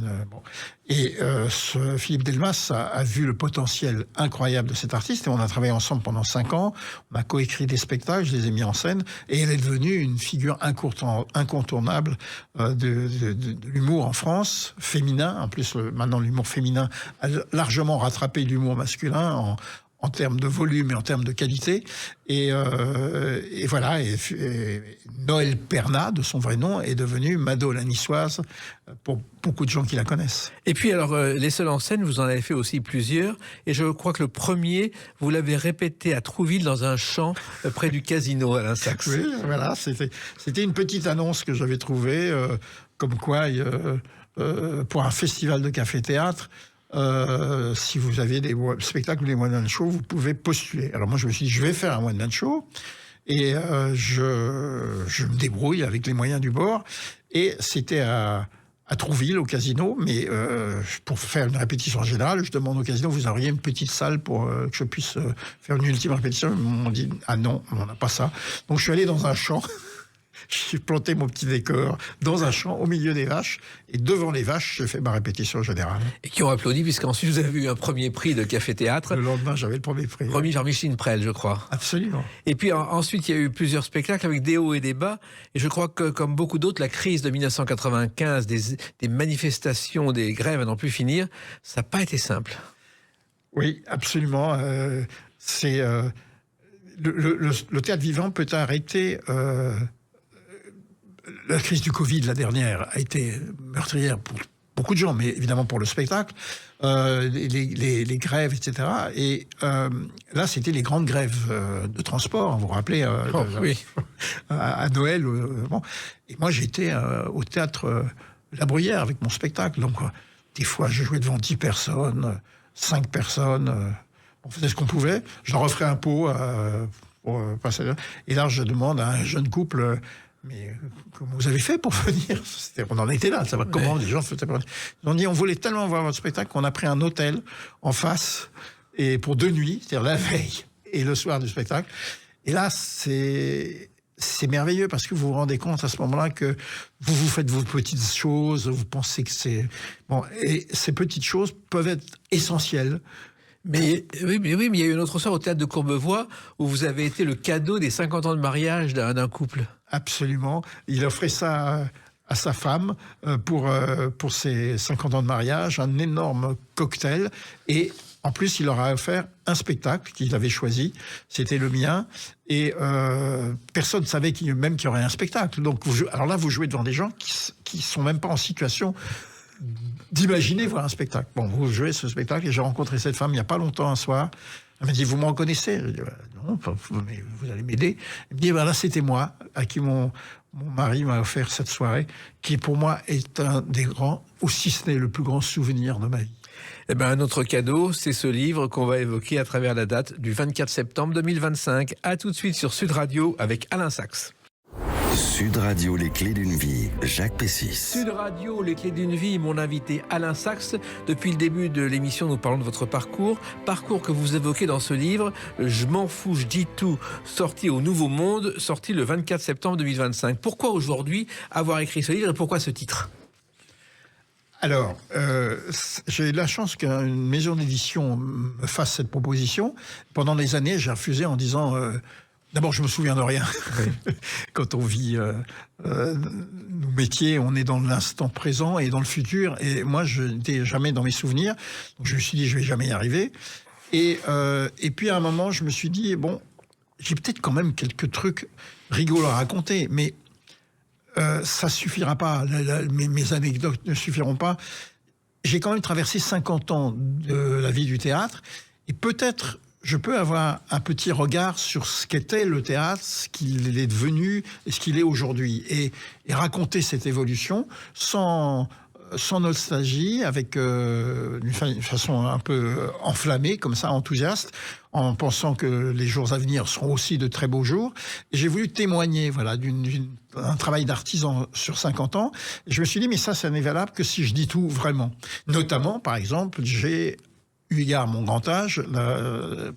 Et ce Philippe Delmas a vu le potentiel incroyable de cet artiste, et on a travaillé ensemble pendant 5 ans. On a coécrit des spectacles, je les ai mis en scène, et elle est devenue une figure incontournable de l'humour en France, féminin. En plus, maintenant, l'humour féminin a largement rattrapé l'humour masculin en termes de volume et en termes de qualité. Et voilà, et Noël Perna, de son vrai nom, est devenue Mado la Niçoise pour beaucoup de gens qui la connaissent. Et puis alors, les seuls en scène, vous en avez fait aussi plusieurs, et je crois que le premier, vous l'avez répété à Trouville dans un champ près du casino, Alain Sachs. Oui, voilà, c'était une petite annonce que j'avais trouvée, comme quoi, pour un festival de café-théâtre, si vous avez des spectacles ou des one-man shows, vous pouvez postuler. Alors moi, je me suis dit, je vais faire un one-man show, et je me débrouille avec les moyens du bord. Et c'était à Trouville, au casino, mais pour faire une répétition générale, je demande au casino, vous auriez une petite salle pour que je puisse faire une ultime répétition. Ils m'ont dit, ah non, on n'a pas ça. Donc je suis allé dans un champ. J'ai planté mon petit décor dans un champ au milieu des vaches, et devant les vaches, j'ai fait ma répétition générale. Et qui ont applaudi, puisqu'ensuite vous avez eu un premier prix de café-théâtre. Le lendemain, j'avais le premier prix. Remis par Micheline Prel, je crois. Absolument. Et puis ensuite, il y a eu plusieurs spectacles avec des hauts et des bas. Et je crois que, comme beaucoup d'autres, la crise de 1995, des manifestations, des grèves à n'en plus finir, ça n'a pas été simple. Oui, absolument. C'est le théâtre vivant peut arrêter... La crise du Covid, la dernière, a été meurtrière pour beaucoup de gens, mais évidemment pour le spectacle, les grèves, etc. Et là, c'était les grandes grèves de transport, vous vous rappelez, oui. à Noël. Bon. Et moi, j'étais au théâtre la bruyère avec mon spectacle. Donc, des fois, je jouais devant 10 personnes, 5 personnes. On faisait ce qu'on pouvait. Je leur offrais un pot pour passer là. Et là, je demande à un jeune couple... Mais comment vous avez fait pour venir? On en était là, ça va comment les gens faisaient. Ils ont dit, on voulait tellement voir votre spectacle qu'on a pris un hôtel en face et pour 2 nuits, c'est-à-dire la veille et le soir du spectacle. Et là, c'est merveilleux parce que vous vous rendez compte à ce moment-là que vous faites vos petites choses, vous pensez que c'est... Bon, et ces petites choses peuvent être essentielles. Mais il y a eu un autre soir au Théâtre de Courbevoie où vous avez été le cadeau des 50 ans de mariage d'un couple. Absolument. Il offrait ça à sa femme pour ses 50 ans de mariage, un énorme cocktail. Et en plus, il leur a offert un spectacle qu'il avait choisi. C'était le mien. Et personne ne savait même qu'il y aurait un spectacle. Donc, alors là, vous jouez devant des gens qui ne sont même pas en situation d'imaginer voir un spectacle. Bon, vous jouez ce spectacle et j'ai rencontré cette femme il n'y a pas longtemps un soir. Elle m'a dit, vous me reconnaissez? Je dis, non, mais vous allez m'aider. Elle me dit, là, c'était moi, à qui mon mari m'a offert cette soirée, qui pour moi est un des grands, ou si ce n'est le plus grand souvenir de ma vie. Eh ben, un autre cadeau, c'est ce livre qu'on va évoquer à travers la date du 24 septembre 2025. À tout de suite sur Sud Radio avec Alain Sachs. Sud Radio, les clés d'une vie, Jacques Pessis. Sud Radio, les clés d'une vie, mon invité Alain Sachs. Depuis le début de l'émission, nous parlons de votre parcours que vous évoquez dans ce livre, Je m'en fous, je dis tout, sorti au Nouveau Monde, sorti le 24 septembre 2025. Pourquoi aujourd'hui avoir écrit ce livre et pourquoi ce titre ? Alors, j'ai eu la chance qu'une maison d'édition me fasse cette proposition. Pendant des années, j'ai refusé en disant... D'abord, je me souviens de rien. Oui. Quand on vit nos métiers, on est dans l'instant présent et dans le futur. Et moi, je n'étais jamais dans mes souvenirs. Donc, je me suis dit, je vais jamais y arriver. Et puis, à un moment, je me suis dit, bon, j'ai peut-être quand même quelques trucs rigolos à raconter, mais ça suffira pas. Mes anecdotes ne suffiront pas. J'ai quand même traversé 50 ans de la vie du théâtre. Et peut-être... je peux avoir un petit regard sur ce qu'était le théâtre, ce qu'il est devenu et ce qu'il est aujourd'hui. Et raconter cette évolution sans nostalgie, avec d'une façon un peu enflammée, comme ça, enthousiaste, en pensant que les jours à venir seront aussi de très beaux jours. Et j'ai voulu témoigner d'un travail d'artisan sur 50 ans. Et je me suis dit, mais ça n'est valable que si je dis tout vraiment. Notamment, par exemple, j'ai... eu égard à mon grand âge,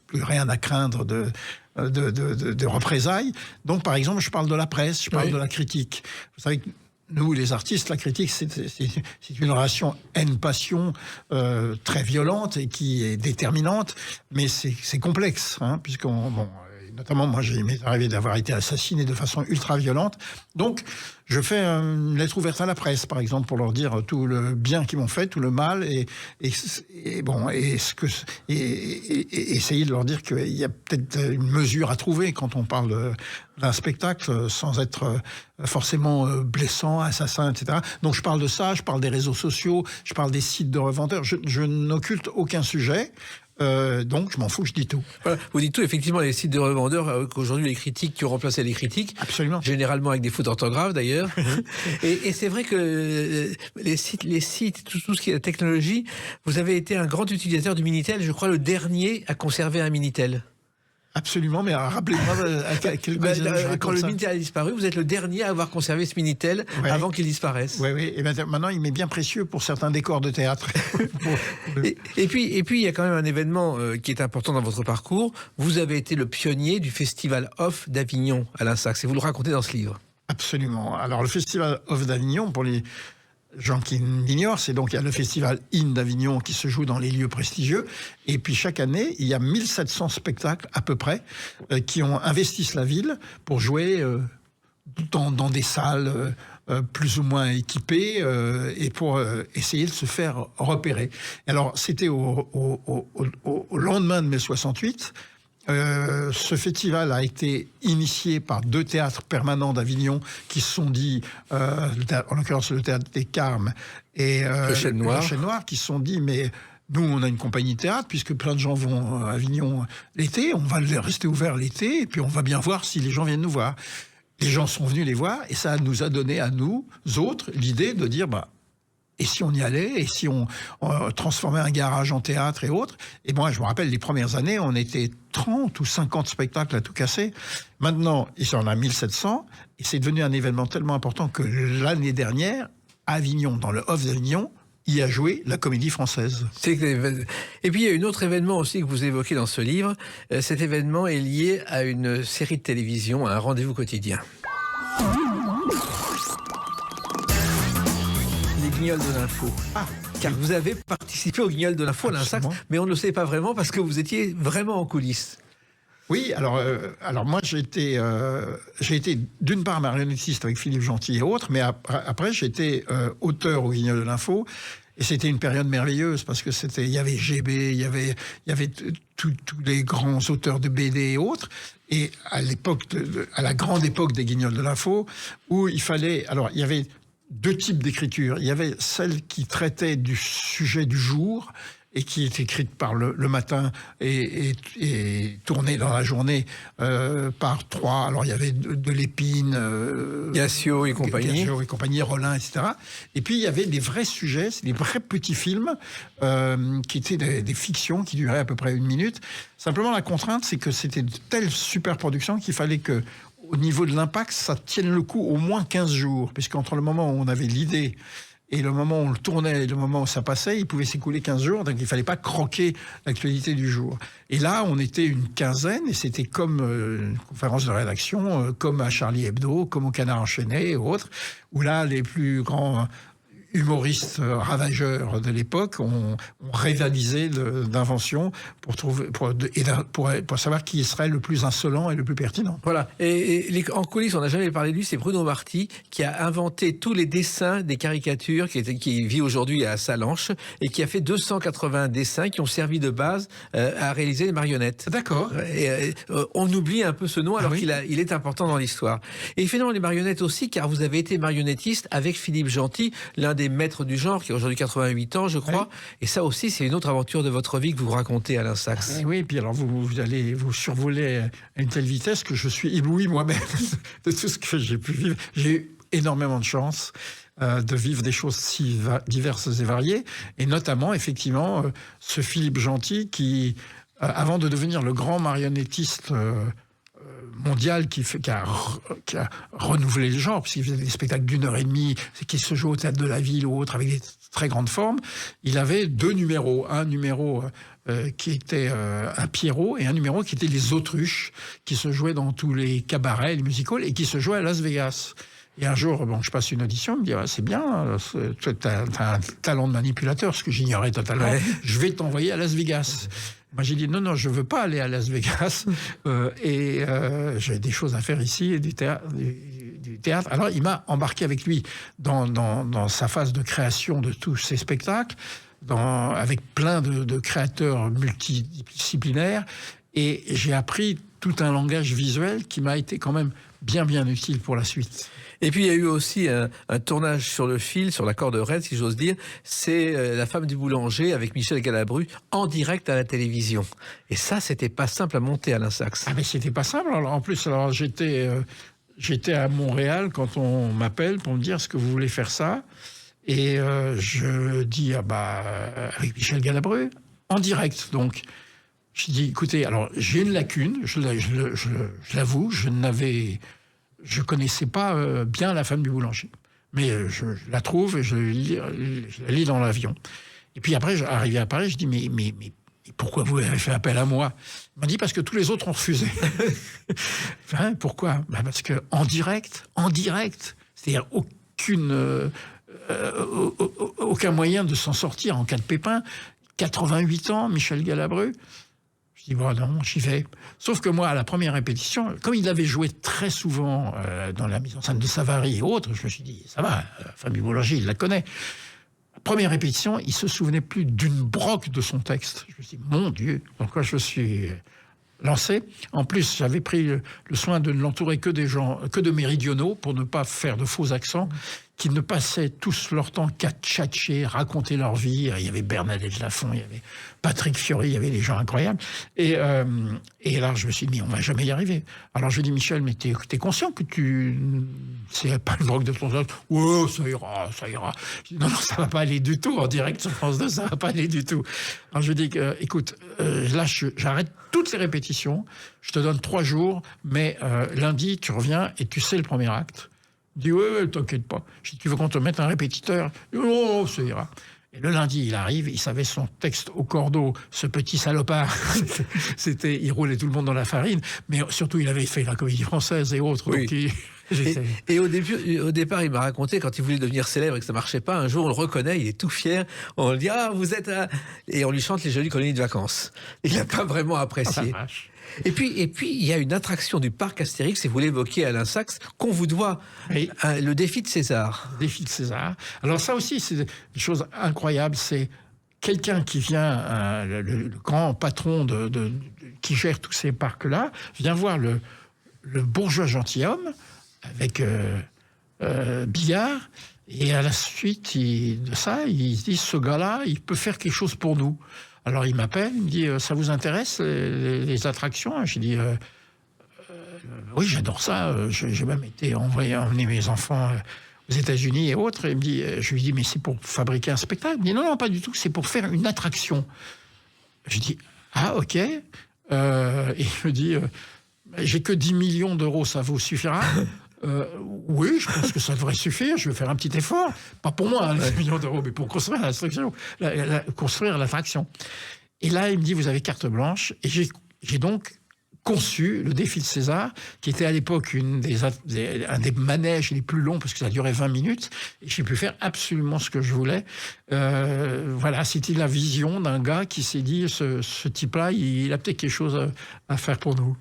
plus rien à craindre de représailles. Donc, par exemple, je parle de la presse, je parle de la critique. Vous savez que nous, les artistes, la critique, c'est une relation haine-passion très violente et qui est déterminante, mais c'est complexe, hein, notamment, moi, il m'est arrivé d'avoir été assassiné de façon ultra-violente. Donc, je fais une lettre ouverte à la presse, par exemple, pour leur dire tout le bien qu'ils m'ont fait, tout le mal, et essayer de leur dire qu'il y a peut-être une mesure à trouver quand on parle d'un spectacle, sans être forcément blessant, assassin, etc. Donc, je parle de ça, je parle des réseaux sociaux, je parle des sites de revendeurs. Je n'occulte aucun sujet. Donc, je m'en fous, je dis tout. Voilà, vous dites tout, effectivement, les sites de revendeurs, qu'aujourd'hui les critiques qui ont remplacé les critiques. Absolument. Généralement avec des fautes d'orthographe, d'ailleurs. et c'est vrai que les sites, tout ce qui est la technologie, vous avez été un grand utilisateur du Minitel, je crois le dernier à conserver un Minitel. Absolument, mais rappelez-moi quand le Minitel a disparu, vous êtes le dernier à avoir conservé ce Minitel avant qu'il disparaisse. Oui, et maintenant il m'est bien précieux pour certains décors de théâtre. et puis il y a quand même un événement qui est important dans votre parcours. Vous avez été le pionnier du Festival Off d'Avignon, Alain Sachs, et vous le racontez dans ce livre. Absolument. Alors le Festival Off d'Avignon, pour les gens qui l'ignorent, c'est donc il y a le Festival In d'Avignon qui se joue dans les lieux prestigieux. Et puis chaque année, il y a 1700 spectacles à peu près qui investissent la ville pour jouer dans des salles plus ou moins équipées et pour essayer de se faire repérer. Et alors c'était au lendemain de mai 68. Ce festival a été initié par 2 théâtres permanents d'Avignon qui se sont dit, en l'occurrence le théâtre des Carmes et le Chêne Noir, qui se sont dit, mais nous on a une compagnie de théâtre, puisque plein de gens vont à Avignon l'été, on va rester ouvert l'été, et puis on va bien voir si les gens viennent nous voir. Les gens sont venus les voir, et ça nous a donné à nous autres l'idée de dire, Et si on y allait, et si on transformait un garage en théâtre et autres. Et moi, je me rappelle, les premières années, on était 30 ou 50 spectacles à tout casser. Maintenant, il y en a 1700, et c'est devenu un événement tellement important que l'année dernière, à Avignon, dans le Off d'Avignon, y a joué la Comédie Française. Et puis il y a un autre événement aussi que vous évoquez dans ce livre. Cet événement est lié à une série de télévision, à un rendez-vous quotidien. Les Guignols de l'info. Car vous avez participé aux Guignols de l'info à l'Insax, mais on ne le sait pas vraiment parce que vous étiez vraiment en coulisses. Oui, alors moi j'ai été d'une part marionnettiste avec Philippe Gentil et autres, mais après j'étais auteur au Guignol de l'Info, et c'était une période merveilleuse parce que il y avait GB, il y avait tous les grands auteurs de BD et autres, et à la grande époque des Guignols de l'Info, où il y avait deux types d'écriture. Il y avait celle qui traitait du sujet du jour et qui est écrite par le matin et tournée dans la journée par trois. Alors, il y avait de Lépine, Gassio et compagnie, Rollin, etc. Et puis, il y avait des vrais sujets, des vrais petits films qui étaient des fictions qui duraient à peu près 1 minute. Simplement, la contrainte, c'est que c'était de telles superproductions qu'il fallait que, au niveau de l'impact, ça tienne le coup au moins 15 jours, puisqu'entre le moment où on avait l'idée et le moment où on le tournait et le moment où ça passait, il pouvait s'écouler 15 jours, donc il ne fallait pas croquer l'actualité du jour. Et là, on était une quinzaine, et c'était comme une conférence de rédaction, comme à Charlie Hebdo, comme au Canard enchaîné et autres, où là, les plus grands humoristes ravageurs de l'époque ont rivalisé d'inventions pour savoir qui serait le plus insolent et le plus pertinent. Voilà. Et en coulisses, on n'a jamais parlé de lui, c'est Bruno Marty qui a inventé tous les dessins des caricatures, qui vit aujourd'hui à Salanches, et qui a fait 280 dessins qui ont servi de base à réaliser les marionnettes. D'accord. Et on oublie un peu ce nom alors qu'il est important dans l'histoire. Et il fait non les marionnettes aussi, car vous avez été marionnettiste avec Philippe Gentil, l'un des maîtres du genre, qui a aujourd'hui 88 ans, je crois. Oui. Et ça aussi, c'est une autre aventure de votre vie que vous racontez à l'Insax. Oui, et puis alors vous allez vous survoler à une telle vitesse que je suis ébloui moi-même de tout ce que j'ai pu vivre. J'ai eu énormément de chance de vivre des choses si diverses et variées, et notamment, effectivement, ce Philippe Gentil qui, avant de devenir le grand marionnettiste mondial qui a renouvelé le genre, puisqu'il faisait des spectacles d'1h30, qui se jouaient au Théâtre de la Ville ou autre, avec des très grandes formes, il avait 2 numéros. Un numéro qui était un Pierrot, et un numéro qui était les Autruches, qui se jouaient dans tous les cabarets, les musicals, et qui se jouaient à Las Vegas. Et un jour, je passe une audition, il me dit « C'est bien, tu as un talent de manipulateur, ce que j'ignorais totalement, je vais t'envoyer à Las Vegas ». Moi, j'ai dit non, je veux pas aller à Las Vegas et j'ai des choses à faire ici et du théâtre. Alors, il m'a embarqué avec lui dans sa phase de création de tous ces spectacles, avec plein de créateurs multidisciplinaires, et j'ai appris tout un langage visuel qui m'a été quand même bien utile pour la suite. Et puis il y a eu aussi un tournage sur le fil, sur la corde raide, si j'ose dire. C'est La femme du boulanger avec Michel Galabru en direct à la télévision. Et ça, c'était pas simple à monter à l'Insax. Ah mais c'était pas simple. En plus, j'étais à Montréal quand on m'appelle pour me dire est-ce que vous voulez faire ça, et je dis avec Michel Galabru en direct. Donc je dis écoutez, alors j'ai une lacune, je l'avoue, je connaissais pas bien La femme du boulanger, mais je la trouve et je la lis dans l'avion. Et puis après, arrivé à Paris, je dis mais pourquoi vous avez fait appel à moi? Il m'a dit parce que tous les autres ont refusé. Enfin, pourquoi? Parce que en direct, c'est-à-dire aucun moyen de s'en sortir en cas de pépin. 88 ans, Michel Galabru. Je dis, non, j'y vais. Sauf que moi, à la première répétition, comme il avait joué très souvent dans la mise en scène de Savary et autres, je me suis dit, ça va, Fabien Boulanger, il la connaît. La première répétition, il se souvenait plus d'une broque de son texte. Je me suis dit, mon Dieu, pourquoi je me suis lancé. En plus, j'avais pris le soin de ne l'entourer que de méridionaux pour ne pas faire de faux accents, qui ne passaient tous leur temps qu'à tchatcher, raconter leur vie. Il y avait Bernadette Lafont, il y avait Patrick Fiori, il y avait des gens incroyables. Et là, je me suis dit, mais on va jamais y arriver. Alors, je dis, Michel, mais t'es conscient que c'est pas une drogue de ton âge? Ouais, ça ira, ça ira. Je dis, non, ça va pas aller du tout. En direct sur France 2, ça va pas aller du tout. Alors, je dis, écoute, là, j'arrête toutes les répétitions. Je te donne 3 jours, mais lundi, tu reviens et tu sais le premier acte. Il dit, ouais, t'inquiète pas. Je dis, tu veux qu'on te mette un répétiteur? Il dit, oh, ça ira. Et le lundi, il arrive, il savait son texte au cordeau, ce petit salopard. Il roulait tout le monde dans la farine, mais surtout, il avait fait la Comédie Française et autres. Oui. Donc et au départ, il m'a raconté, quand il voulait devenir célèbre et que ça marchait pas, un jour, on le reconnaît, il est tout fier. On lui dit, ah, vous êtes... Et on lui chante les jolies colonies de vacances. Il n'a pas vraiment apprécié. Et puis, il y a une attraction du parc Astérix, et vous l'évoquiez, Alain Sachs, qu'on vous doit, oui. Le défi de César. Le défi de César. Alors ça aussi, c'est une chose incroyable, c'est quelqu'un qui vient, le grand patron qui gère tous ces parcs-là, vient voir le bourgeois gentilhomme avec Billard, et à la suite de ça, il se dit, ce gars-là, il peut faire quelque chose pour nous. Alors il m'appelle, il me dit, ça vous intéresse les attractions? J'ai dit, oui, j'adore ça. J'ai même été emmener mes enfants aux États-Unis et autres. Et je lui dis, mais c'est pour fabriquer un spectacle? Il me dit, non, pas du tout, c'est pour faire une attraction. Je dis, ah, ok. Et il me dit, j'ai que 10 millions d'euros, ça vous suffira? Oui, je pense que ça devrait suffire. Je vais faire un petit effort. Pas pour moi, 10 millions d'euros, mais pour construire construire l'attraction. Et là, il me dit, vous avez carte blanche. Et j'ai donc conçu le défi de César, qui était à l'époque un des manèges les plus longs, parce que ça durait 20 minutes, et j'ai pu faire absolument ce que je voulais. Voilà, c'était la vision d'un gars qui s'est dit, ce type-là, il a peut-être quelque chose à faire pour nous.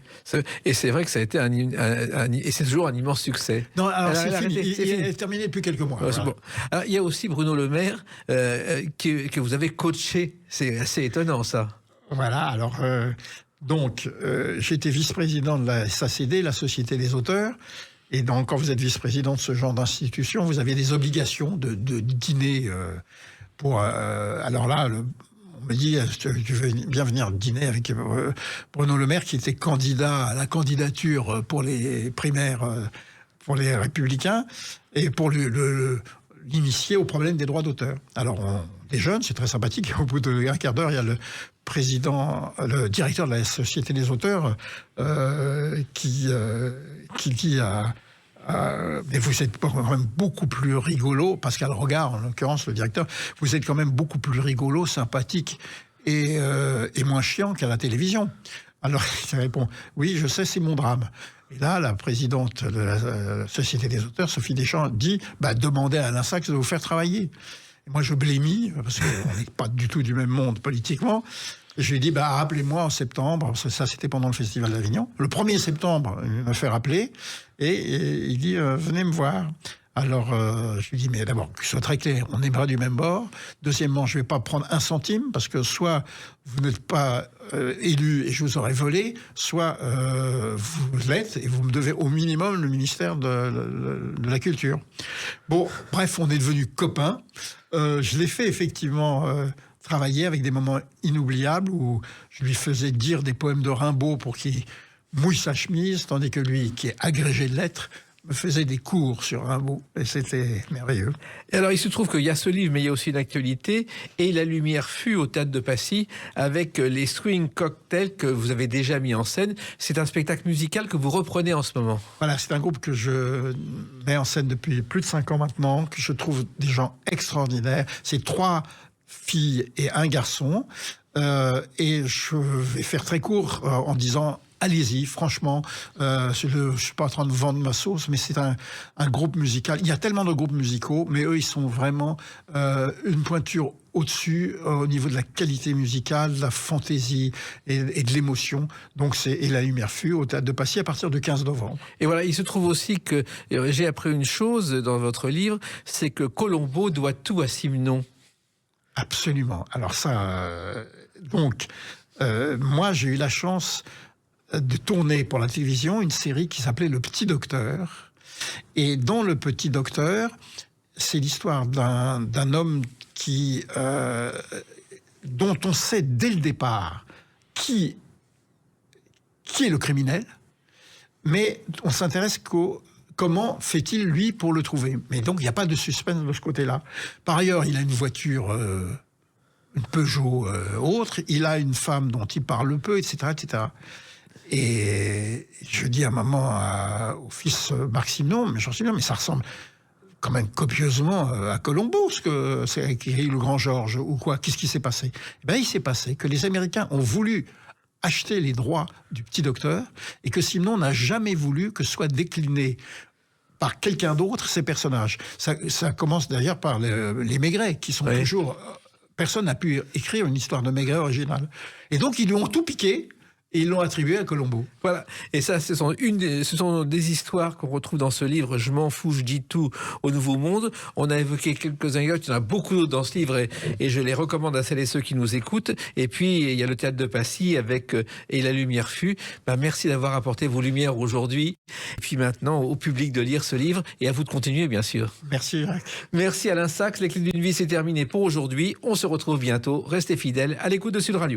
Et c'est vrai que ça a été et c'est toujours un immense succès. Non, alors c'est fini. Il est terminé depuis quelques mois. Voilà. Bon. Alors, il y a aussi Bruno Le Maire, que vous avez coaché. C'est assez étonnant, ça. Voilà, alors... Donc, j'étais vice-président de la SACD, la Société des auteurs. Et donc, quand vous êtes vice-président de ce genre d'institution, vous avez des obligations de dîner pour... alors là, on me dit, tu veux bien venir dîner avec Bruno Le Maire, qui était candidat à la candidature pour les primaires pour les Républicains, et pour l'initier au problème des droits d'auteur. Alors, on déjeune, c'est très sympathique. Au bout d'un quart d'heure, il y a le directeur de la Société des auteurs qui dit mais vous êtes quand même beaucoup plus rigolo, Pascal Rogard en l'occurrence, le directeur, vous êtes quand même beaucoup plus rigolo, sympathique et moins chiant qu'à la télévision. Alors il répond, oui, je sais, c'est mon drame. Et là, la présidente de la Société des auteurs, Sophie Deschamps, dit, demandez à Alain Sachs de vous faire travailler. Et moi, je blémis, parce qu'on n'est pas du tout du même monde politiquement. Et je lui ai dit, rappelez-moi en septembre, parce que ça, c'était pendant le Festival d'Avignon. Le 1er septembre, il m'a fait rappeler, et il dit, venez me voir. Alors, je lui dis, mais d'abord, que ce soit très clair, on est bras du même bord. Deuxièmement, je ne vais pas prendre un centime, parce que soit vous n'êtes pas élu et je vous aurais volé, soit vous l'êtes et vous me devez au minimum le ministère de la Culture. Bon, bref, on est devenus copains. Je l'ai fait effectivement travailler avec des moments inoubliables où je lui faisais dire des poèmes de Rimbaud pour qu'il mouille sa chemise, tandis que lui, qui est agrégé de lettres, me faisait des cours sur Rimbaud, et c'était merveilleux. Et alors, il se trouve qu'il y a ce livre, mais il y a aussi une actualité, et La lumière fut au Théâtre de Passy, avec les Swing Cocktails que vous avez déjà mis en scène. C'est un spectacle musical que vous reprenez en ce moment. Voilà, c'est un groupe que je mets en scène depuis plus de 5 ans maintenant, que je trouve des gens extraordinaires. C'est 3 filles et 1 garçon, et je vais faire très court en disant... Allez-y, franchement, je ne suis pas en train de vendre ma sauce, mais c'est un groupe musical. Il y a tellement de groupes musicaux, mais eux, ils sont vraiment une pointure au-dessus au niveau de la qualité musicale, de la fantaisie et de l'émotion. Donc, et La lumière fut au Théâtre de Passy à partir du 15 novembre. Et voilà, il se trouve aussi que j'ai appris une chose dans votre livre, c'est que Colombo doit tout à Simenon. Absolument. Alors ça, moi, j'ai eu la chance de tourner pour la télévision une série qui s'appelait Le Petit Docteur. Et dans Le Petit Docteur, c'est l'histoire d'un homme dont on sait dès le départ qui est le criminel, mais on s'intéresse comment fait-il, lui, pour le trouver. Mais donc, il n'y a pas de suspense de ce côté-là. Par ailleurs, il a une voiture, une Peugeot autre, il a une femme dont il parle peu, etc., etc. Et je dis à maman, au fils Maxime, non, mais j'en suis bien, mais ça ressemble quand même copieusement à Colombo, ce que c'est écrit le Grand Georges, ou quoi. Qu'est-ce qui s'est passé? Eh bien, il s'est passé que les Américains ont voulu acheter les droits du petit docteur, et que Simenon n'a jamais voulu que soit décliné par quelqu'un d'autre ces personnages. Ça commence d'ailleurs par les Maigret, qui sont toujours... Personne n'a pu écrire une histoire de Maigret originale. Et donc, ils lui ont tout piqué, et ils l'ont attribué à Colombo. Voilà. Et ça, ce sont des histoires qu'on retrouve dans ce livre, Je m'en fous, je dis tout au Nouveau Monde. On a évoqué quelques-uns, il y en a beaucoup d'autres dans ce livre, et je les recommande à celles et ceux qui nous écoutent. Et puis, il y a le Théâtre de Passy avec Et la lumière fut. Merci d'avoir apporté vos lumières aujourd'hui. Et puis maintenant, au public de lire ce livre, et à vous de continuer, bien sûr. Merci, Jacques. Merci Alain Sachs. Les Clés d'une vie, c'est terminé pour aujourd'hui. On se retrouve bientôt. Restez fidèles à l'écoute de Sud Radio.